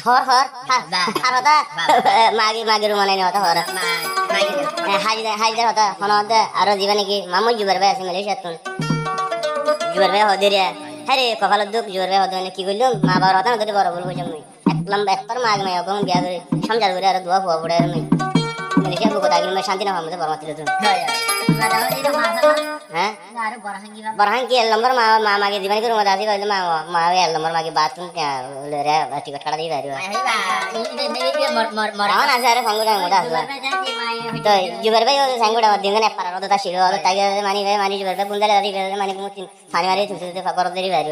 হর হর হতা মাগি রুমানাই হতা হর হাজিদার হতা হনতে আর জীবনে কি মামু জুবার ভাই আছে মালয়েশিয়া তুন জুবার ভাই হদিরিয়া হ্যাঁ রে কপালত দুঃখ জুবার ভাই হদে কি করলাম মা বাবার হতা না বড় বড় কইছাম মুই এক লম্বা একবার মাগ মাই এখন বিয়া করে সমঝার করে আর দোয়া ফুয়া পড়ে আর মুই মালয়েশিয়া বুকো তাগিন মে শান্তি না হামতে পরমাতিল তুন হ্যাঁ বরহান কি নম্বর মা মাগে দিবানি করে মা দাসি কইলে মা এল নম্বর মাগে বাথরুম রে টিকট কাটা দিই বাইরে মরন আছে আরে সঙ্গটা মোটা আছে তো জুবার ভাই ও সঙ্গটা দিন না পারার তো শিরো তাই মানি জুবার ভাই বুন্দালে দাদি মানি মুতিন থানি মারি তুতে ফাকর দেরি বাইরে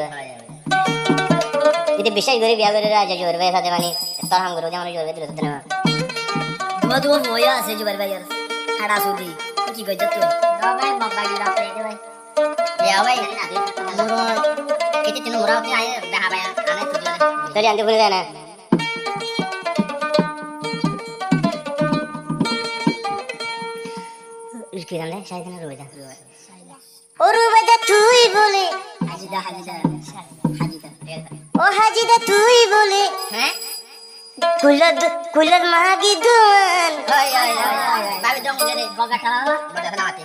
যদি বিশেষ করে বিয়া করে রাজা জুবার ভাই সাথে মানি তোর হাম করে যেমন জুবার ভাই দিল না মধু মোয়া আছে জুবার ভাই আর খাড়া সুদি কি কইছ তুই ভাই মগবাগি রাতে দে ভাই ইয়া ভাই মোর এতে তিন মোরা হতে আয় দেখা ভাই আনে তুই চলি আনতে ভুলে যায় না কি জানলে সাইদানা রোজা ও রোজা তুই বলে হাজিদা ও হাজিদা তুই বলে হ্যাঁ কুলদ মাগি দুন ওই ভাবি দম দে বগা ঠালা বড় নাতে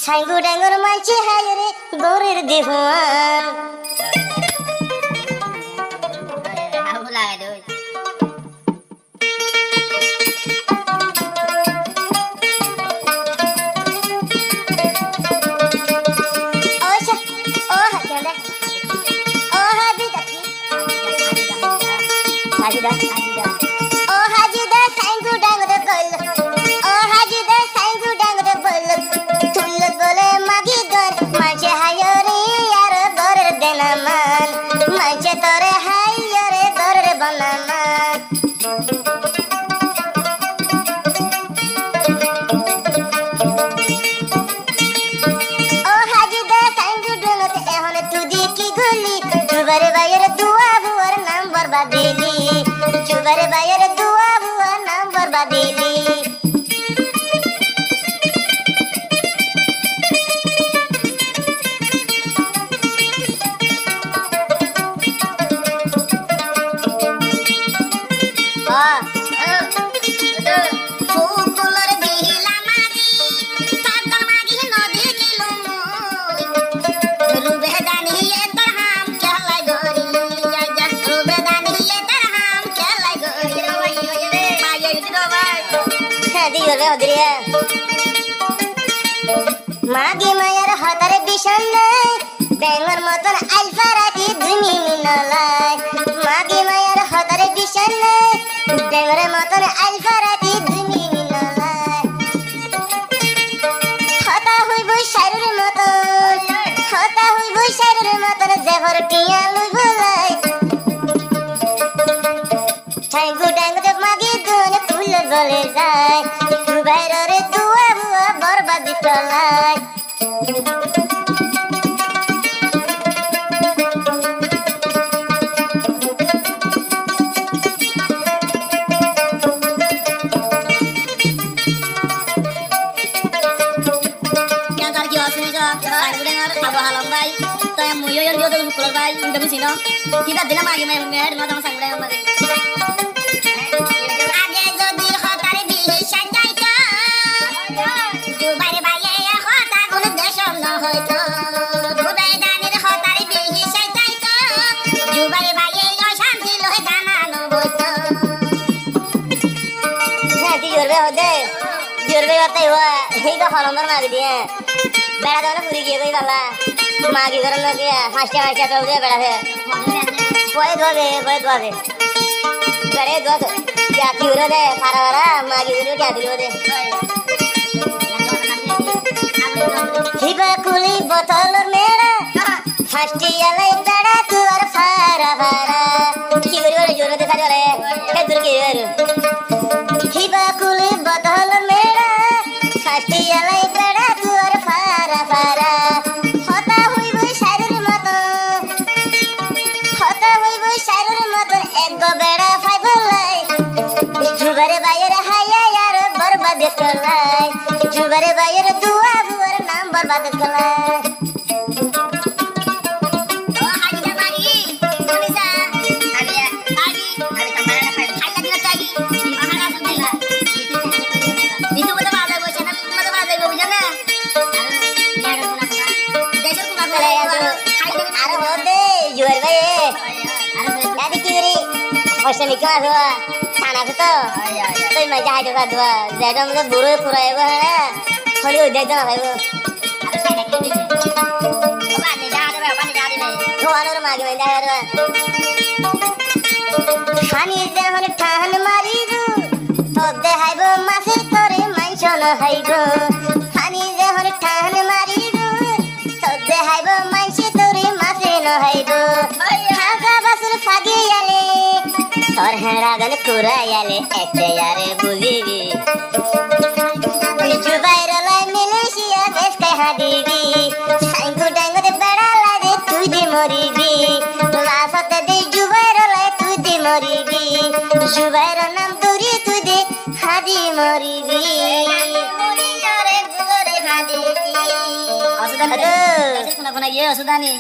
সাইগু ডাঙ্গর মাইছে হায় রে গোরের দেহান হাউলা দে হাজিদা ও হাজিদা সাইগু ডাঙ্গর গল ও হাজিদা সাইগু ডাঙ্গর গল তুলদ বলে মাগি গর মাঝে হায় রে আর গোরের দেনামান মাঝে তোরে হায় রে গোরের বনামান ও হাজিদা সাইগু ডাঙ্গর এখন তুদি কি গলি জুবার ভাইয়ের দুয়া বুয়ার নাম বরবাদিলি জুবার ভাইয়ের দুয়া বুয়ার নাম বরবাদিলি মাগি মায়ের হাতারে বিশাল নাই ব্যাঙর মতন আলফারাতি ধুমি মিনলাই মাগি মায়ের হাতারে বিশাল নাই ব্যাঙরের মতন আলফারাতি ধুমি মিনলাই হতা হইব শারুর মতন হতা হইব শারুর মতন জেভর টিয়া লুই বলাই ঠাইগু ডাঙ্গু মাগি দুন ফুল বলে যায় বাইরে দুয়া বুয়া বরবাদি চলাই kita dilam lagi main main mau sama sanggulai sama আগে যদি হতারে বিশাল যাইতো জুবাইর ভাইয়ে হতা কোন দেশম না হইতো দুবাই দানের হতারে বিশাল যাইতো জুবাইর ভাইয়ে অশান্তি লই জানানো হইতো হ্যাঁ দিরবে হদে দিরবে হতাই হওয়া এই তো হলম্বর মাগি দিয়ে বেড়া দাও না পুরি গিয়ে কই বাবা মাগি করে লোকে হাসতে তো দিয়ে বেড়াবে বয়ে দোবে বেড়ে দো क्या क्यों दे पारा मागी दिलो क्या दिलो दे हिबा कुली बोतल मेरा फास्टी वाला बड़ा तू और फारा क्यों रे जोर दे सारे रे के दूर के रे हिबा कुली बोतल मेरा फास्टी वाला बड़ा तू और फारा होता हुई वो शरीर मत एक गो बेड़ा फाइबलाई जुबरे बायर हाया यार बर्बाद करलाई जुबरे बायर दुआ बुअर नाम बर्बाद करलाई ओ हाजिदा मागी কষ্ট মিকা ধোয়া খানা তো তুই মা যাই তো ধোয়া যেটা মধ্যে বুড়ো পুরাইব হ্যাঁ হলি ওই দেখতে না ভাইব ধোয়ানোর মাগে ভাই দেখা খানি যখন ঠান মারিব তো দেখাইব মাছের তরে মাংস নহাইব খানি যখন ঠান মারিব তো দেখাইব মাংসের তরে মাছে নহাইব খাগা বাসুর ফাগে আলে তোর হেঁড়া গান কুড়াই আলে এতে আরে বুঝিবি জুবাইর লাই মিলেশিয়া বেশ কাহা দিবি সাইঙ্কু ডাঙ্গতে বেড়া লাগে তুই দি মরিবি লাসতে দে জুবাইর লাই তুই দি মরিবি জুবাইর নাম দূরি তুই দে হাদি মরিবি অসুদানি